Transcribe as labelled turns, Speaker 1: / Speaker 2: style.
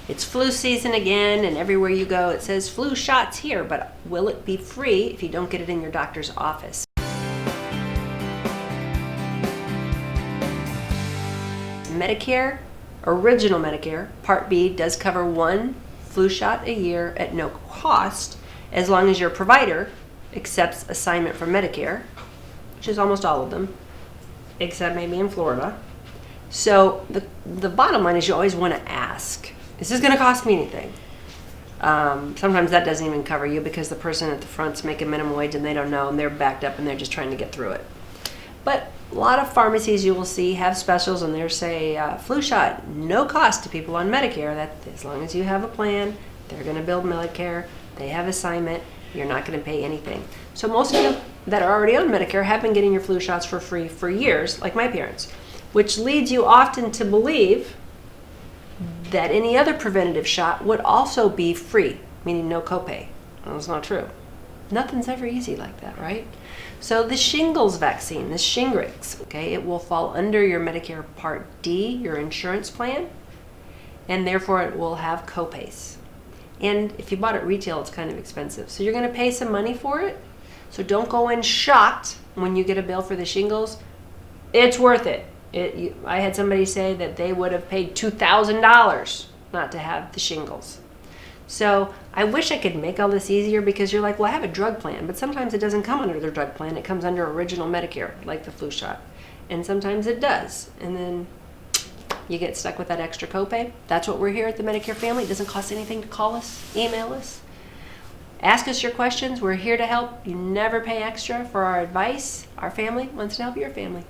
Speaker 1: It's flu season again, and everywhere you go it says flu shots here, but will it be free if you don't get it in your doctor's office? Medicare, original Medicare, Part B does cover one flu shot a year at no cost as long as your provider accepts assignment from Medicare, which is almost all of them, except maybe in Florida. So the bottom line is you always want to ask, is this going to cost me anything? Sometimes that doesn't even cover you because the person at the front's making minimum wage and they don't know and they're backed up and they're just trying to get through it. But a lot of pharmacies you will see have specials and they'll say flu shot, no cost to people on Medicare. That as long as you have a plan, they're going to build Medicare, they have assignment, you're not going to pay anything. So most of you that are already on Medicare have been getting your flu shots for free for years, like my parents, which leads you often to believe that any other preventative shot would also be free, meaning no copay. Well, that's not true. Nothing's ever easy like that, right? So the shingles vaccine, the Shingrix, okay, it will fall under your Medicare Part D, your insurance plan, and therefore it will have copays. And if you bought it retail, it's kind of expensive. So you're going to pay some money for it. So don't go in shocked when you get a bill for the shingles. It's worth it. I had somebody say that they would have paid $2,000 not to have the shingles. So I wish I could make all this easier because you're like, well, I have a drug plan, but sometimes it doesn't come under their drug plan. It comes under original Medicare, like the flu shot. And sometimes it does. And then you get stuck with that extra copay. That's what we're here at the Medicare Family. It doesn't cost anything to call us, email us. Ask us your questions. We're here to help. You never pay extra for our advice. Our family wants to help your family.